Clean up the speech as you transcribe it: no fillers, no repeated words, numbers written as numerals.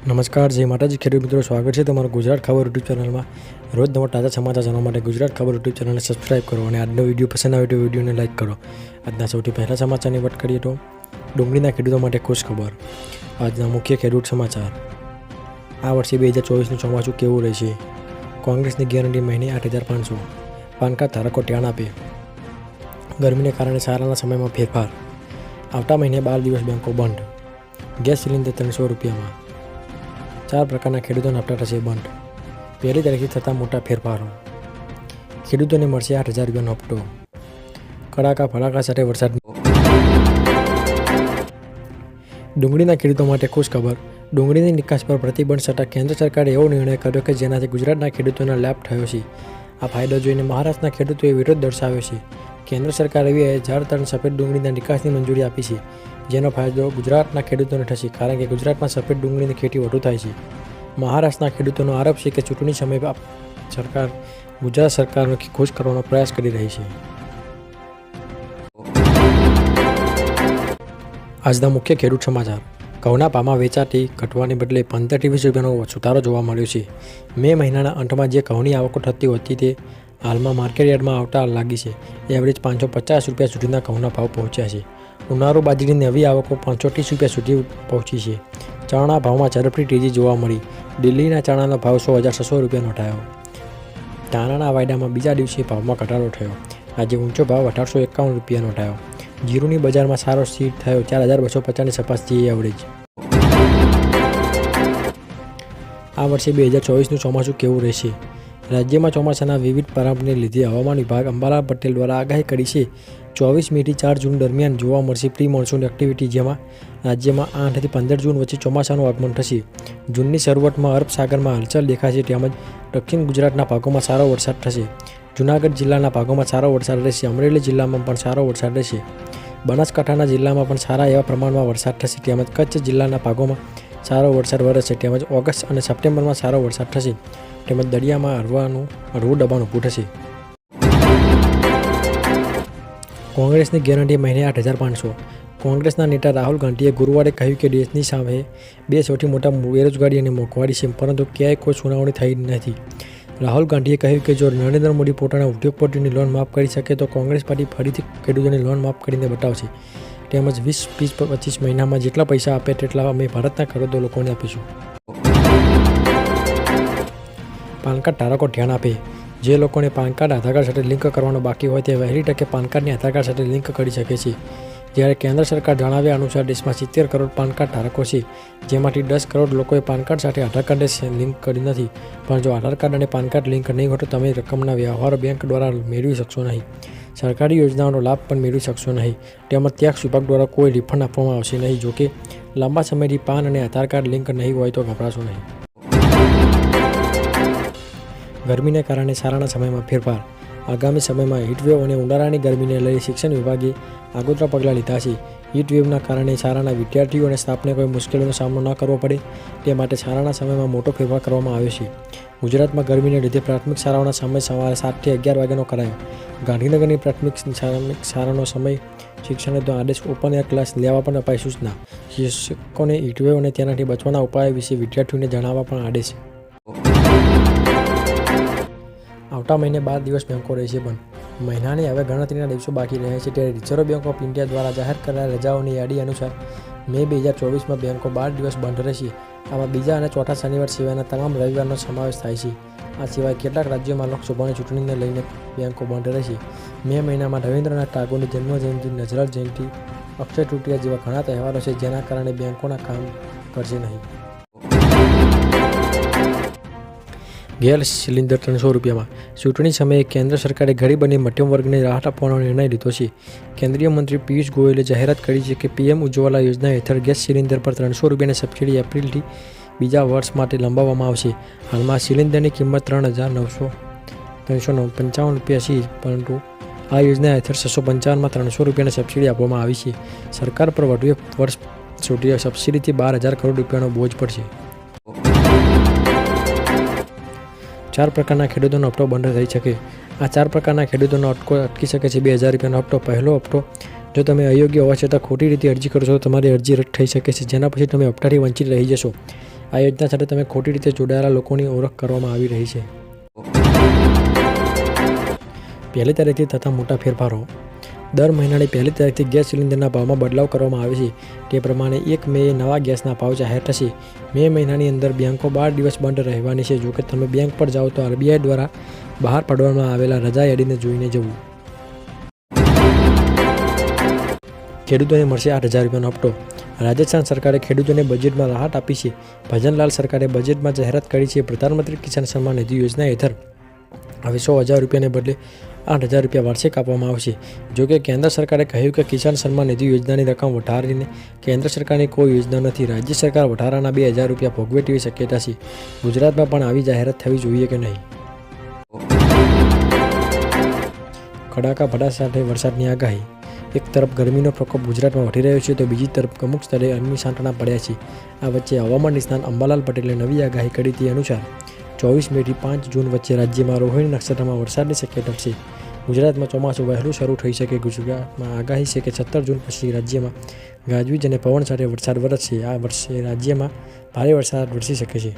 નમસ્કાર, જય માતાજી ખેડૂત મિત્રો, સ્વાગત છે તમારું ગુજરાત ખબર યુટ્યુબ ચેનલમાં। રોજ નવા તાજા સમાચાર જાણવા માટે ગુજરાત ખબર યુટ્યુબ ચેનલને સબસ્ક્રાઇબ કરો અને આજનો વિડીયો પસંદ આવે તો વિડીયોને લાઇક કરો। આજના સૌથી પહેલા સમાચારની વાત કરીએ તો ડુંગળીના ખેડૂતો માટે ખુશ ખબર। આજના મુખ્ય ખેડૂત સમાચાર। આ વર્ષે 2024નું ચોમાસું કેવું રહેશે? કોંગ્રેસની ગેરંટી મહિને 8,500। પાન કાર્ડ ધારકો ધ્યાન આપે। ગરમીને કારણે સારાના સમયમાં ફેરફાર। આવતા મહિને 12 દિવસ બેંકો બંધ। ગેસ સિલિન્ડર 300 રૂપિયામાં। 4 પ્રકારના ખેડૂતોના હપ્તા થશે બંધ। 1લી તારીખથી થતા મોટા ફેરફારો। ખેડૂતોને મળશે 8,000 રૂપિયાનો હપ્તો। કડાકા ભડાકા સાથે વરસાદ। ડુંગળીના ખેડૂતો માટે ખુશ ખબર। ડુંગળીની નિકાસ પર પ્રતિબંધ છતાં કેન્દ્ર સરકારે એવો નિર્ણય કર્યો કે જેનાથી ગુજરાતના ખેડૂતોને લાભ થયો છે। આ ફાયદો જોઈને મહારાષ્ટ્રના ખેડૂતોએ વિરોધ દર્શાવ્યો છે। કેન્દ્ર સરકારે 2,000 ટન સફેદ ડુંગળીના નિકાસની મંજૂરી આપી છે, જેનો ફાયદો ગુજરાતના ખેડૂતોને થશે, કારણ કે ગુજરાતમાં સફેદ ડુંગળીની ખેતી વધુ થાય છે। મહારાષ્ટ્રના ખેડૂતોનો આરોપ છે કે ચૂંટણી સમયે સરકાર ગુજરાત સરકારને ખુશ કરવાનો પ્રયાસ કરી રહી છે। આજના મુખ્ય ખેડૂત સમાચાર। ઘઉંના ભાવમાં વેચાતી ઘટવાને બદલે 15 થી 20 રૂપિયાનો સુધારો જોવા મળ્યો છે। મે મહિનાના અંતમાં જે ઘઉંની આવકો થતી હતી તે હાલમાં માર્કેટ યાર્ડમાં આવતા લાગી છે। એવરેજ 550 રૂપિયા સુધીના ઘઉંના ભાવ પહોંચ્યા છે। ઉનાળુ બાજરીની નવી આવકો 530 રૂપિયા સુધી પહોંચી છે। ચણાના ભાવમાં ઝડપથી તેજી જોવા મળી। દિલ્હીના ચણાનો ભાવ 16,600 રૂપિયા નોંધાયો। ધાણાના વાયદામાં બીજા દિવસે ભાવમાં ઘટાડો થયો। આજે ઊંચો ભાવ 1,851 રૂપિયા નોંધાયો। જીરુની બજારમાં સારો સ્થિર થયો। 4,250ની સપાસી એવરેજ। આ વર્ષે 2024નું ચોમાસું કેવું રહેશે? રાજ્યમાં ચોમાસાના વિવિધ પ્રારંભને લીધે હવામાન વિભાગ અંબાલાલ પટેલ દ્વારા આગાહી કરી છે। 24 મેથી 4 જૂન દરમિયાન જોવા મળશે પ્રી મોન્સૂન એક્ટિવિટી, જેમાં રાજ્યમાં 8 થી 15 જૂન વચ્ચે ચોમાસાનું આગમન થશે। જૂનની શરૂઆતમાં અરબ સાગરમાં હલચલ દેખાશે, તેમજ દક્ષિણ ગુજરાતના ભાગોમાં સારો વરસાદ થશે। જૂનાગઢ જિલ્લાના ભાગોમાં સારો વરસાદ રહેશે। અમરેલી જિલ્લામાં પણ સારો વરસાદ રહેશે। બનાસકાંઠાના જિલ્લામાં પણ સારા એવા પ્રમાણમાં વરસાદ થશે, તેમજ કચ્છ જિલ્લાના ભાગોમાં સારો વરસાદ વરસશે, તેમજ ઓગસ્ટ અને સપ્ટેમ્બરમાં સારો વરસાદ થશે, તેમજ દરિયામાં હળવું દબાણ ઊભું થશે। કોંગ્રેસની ગેરંટી મહિને 8,500। કોંગ્રેસના નેતા રાહુલ ગાંધીએ ગુરુવારે કહ્યું કે દેશની સામે 2 સૌથી મોટા બેરોજગારી અને મોંઘવારી છે, પરંતુ ક્યાંય કોઈ સુનાવણી થઈ નથી। રાહુલ ગાંધીએ કહ્યું કે જો નરેન્દ્ર મોદી પોતાના ઉદ્યોગપતિઓની લોન માફ કરી શકે તો કોંગ્રેસ પાર્ટી ફરીથી ખેડૂતોની લોન માફ કરીને બતાવશે, તેમજ 20-25 મહિનામાં જેટલા પૈસા આપે તેટલા અમે ભારતના કરોડો લોકોને આપીશું। પાન કાર્ડ ધારકો ધ્યાન આપે। જે લોકોને પાન કાર્ડ આધાર કાર્ડ સાથે લિંક કરવાનો બાકી હોય તે વહેલી તકે પાન કાર્ડને આધાર કાર્ડ સાથે લિંક કરી શકે છે। જ્યારે કેન્દ્ર સરકાર જણાવ્યા અનુસાર દેશમાં 70 કરોડ પાન કાર્ડ ધારકો છે, જેમાંથી 10 કરોડ લોકોએ પાન કાર્ડ સાથે આધાર કાર્ડને લિંક કર્યું નથી। પણ જો આધાર કાર્ડ અને પાન કાર્ડ લિંક નહીં હોય તો તમે રકમના વ્યવહારો બેંક દ્વારા મેળવી શકશો નહીં। સરકારી યોજનાઓનો લાભ પણ મેળવી શકશો નહીં, તેમજ ટેક્સ વિભાગ દ્વારા કોઈ રિફંડ આપવામાં આવશે નહીં। જોકે લાંબા સમયથી પાન અને આધાર કાર્ડ લિંક નહીં હોય તો ગભરાશો નહીં। ગરમીને કારણે શાળાના સમયમાં ફેરફાર। આગામી સમયમાં હીટવેવ અને ઉનાળાની ગરમીને લઈ શિક્ષણ વિભાગે આગોતરા પગલાં લીધા છે। હીટવેવના કારણે શાળાના વિદ્યાર્થીઓ અને સ્ટાફને કોઈ મુશ્કેલીનો સામનો ન કરવો પડે તે માટે શાળાના સમયમાં મોટો ફેરફાર કરવામાં આવ્યો છે। ગુજરાતમાં ગરમીને લીધે પ્રાથમિક શાળાઓનો સમય સવારે 7 થી 11 વાગ્યાનો કરાયો। ગાંધીનગરની પ્રાથમિક શાળાનો સમય શિક્ષણનો આદેશ ઓપન એર ક્લાસ લેવા પણ અપાઈ સૂચના। શિક્ષકોને હીટવેવ અને તેનાથી બચવાના ઉપાયો વિશે વિદ્યાર્થીઓને જણાવવા પણ આદેશ। આવતા મહિને 12 દિવસ બેંકો રહેશે બંધ। મહિનાની હવે ગણતરીના દિવસો બાકી રહ્યા છે, ત્યારે રિઝર્વ બેંક ઓફ ઇન્ડિયા દ્વારા જાહેર કરાયેલ રજાઓની યાદી અનુસાર મે 2024માં બેંકો 12 દિવસ બંધ રહેશે। આમાં બીજા અને ચોથા શનિવાર સિવાયના તમામ રવિવારનો સમાવેશ થાય છે। આ સિવાય કેટલાક રાજ્યોમાં લોકસભાની ચૂંટણીને લઈને બેંકો બંધ રહેશે। મે મહિનામાં રવિન્દ્રનાથ ટાગોરની જન્મજયંતિ, નજરાજ જયંતિ, અક્ષય તૃતીયા જેવા ઘણા તહેવારો છે, જેના કારણે બેંકોના કામ કરશે નહીં। ગેસ સિલિન્ડર 300 રૂપિયામાં। ચૂંટણી સમયે કેન્દ્ર સરકારે ગરીબ અને મધ્યમ વર્ગને રાહત આપવાનો નિર્ણય લીધો છે। કેન્દ્રીય મંત્રી પિયુષ ગોયલે જાહેરાત કરી છે કે પીએમ ઉજ્જવલા યોજના હેઠળ ગેસ સિલિન્ડર પર 300 રૂપિયાની સબસિડી એપ્રિલથી બીજા વર્ષ માટે લંબાવવામાં આવશે। હાલમાં સિલિન્ડરની કિંમત 3,955 રૂપિયા છે, પરંતુ આ યોજના હેઠળ 655માં 300 રૂપિયાની સબસિડી આપવામાં આવી છે। સરકાર પર વધુ એક વર્ષ સુધી સબસિડીથી 12,000 કરોડ રૂપિયાનો બોજ પડશે। 4 પ્રકારના ખેડૂતોનો હપ્તો બંધ થઈ શકે। આ 4 પ્રકારના ખેડૂતોનો અટકી શકે છે। 2,000 રૂપિયાનો હપ્તો। પહેલો હપ્તો, જો તમે અયોગ્ય હોવા છતાં ખોટી રીતે અરજી કરશો તો તમારી અરજી રદ થઈ શકે છે, જેના પછી તમે હપ્તાથી વંચિત રહી જશો। આ યોજના સાથે તમે ખોટી રીતે જોડાયેલા લોકોની ઓળખ કરવામાં આવી રહી છે. 1 તારીખથી થતા મોટા ફેરફારો. દર મહિનાની 1 તારીખથી ગેસ સિલિન્ડરના ભાવમાં બદલાવ કરવામાં આવે છે. તે પ્રમાણે 1 મેએ નવા ગેસના ભાવ જાહેર થશે. મે મહિનાની અંદર બેંકો 12 દિવસ બંધ રહેવાની છે. જોકે તમે બેંક પર જાઓ તો RBI દ્વારા બહાર પાડવામાં આવેલા રજા યાદીને જોઈને જવું. ખેડૂતોને મળશે 8,000 રૂપિયાનો હપ્તો. રાજસ્થાન સરકારે ખેડૂતોને બજેટમાં રાહત આપી છે. ભજનલાલ સરકારે બજેટમાં જાહેરાત કરી છે. પ્રધાનમંત્રી કિસાન સન્માન નિધિ યોજના હેઠળ હવે 100,000 રૂપિયાને બદલે 8,000 રૂપિયા વાર્ષિક આપવામાં આવશે. જોકે કેન્દ્ર સરકારે કહ્યું કે કિસાન સન્માન નિધિ યોજનાની રકમ વધારીને કેન્દ્ર સરકારની કોઈ યોજના નથી. રાજ્ય સરકાર વધારાના 2,000 રૂપિયા ભોગવે તેવી શક્યતા છે. ગુજરાતમાં પણ આવી જાહેરાત થવી જોઈએ કે નહીં? કડાકા ભડાકા સાથે વરસાદની આગાહી. એક તરફ ગરમીનો પ્રકોપ ગુજરાતમાં વધી રહ્યો છે તો બીજી તરફ અમુક સ્થળે અરબી સાંઠાણા પડ્યા છે. આ વચ્ચે હવામાન નિષ્ણાત અંબાલાલ પટેલે નવી આગાહી કરી તે અનુસાર 24 મેથી 5 જૂન વચ્ચે રાજ્યમાં રોહિણી નક્ષત્રમાં વરસાદની શક્યતા છે. ગુજરાતમાં ચોમાસું વહેલું શરૂ થઈ શકે. ગુજરાતમાં આગાહી છે કે 17 જૂન પછી રાજ્યમાં ગાજવીજ અને પવન સાથે વરસાદ વરસશે. આ વર્ષે રાજ્યમાં ભારે વરસાદ વરસી શકે છે.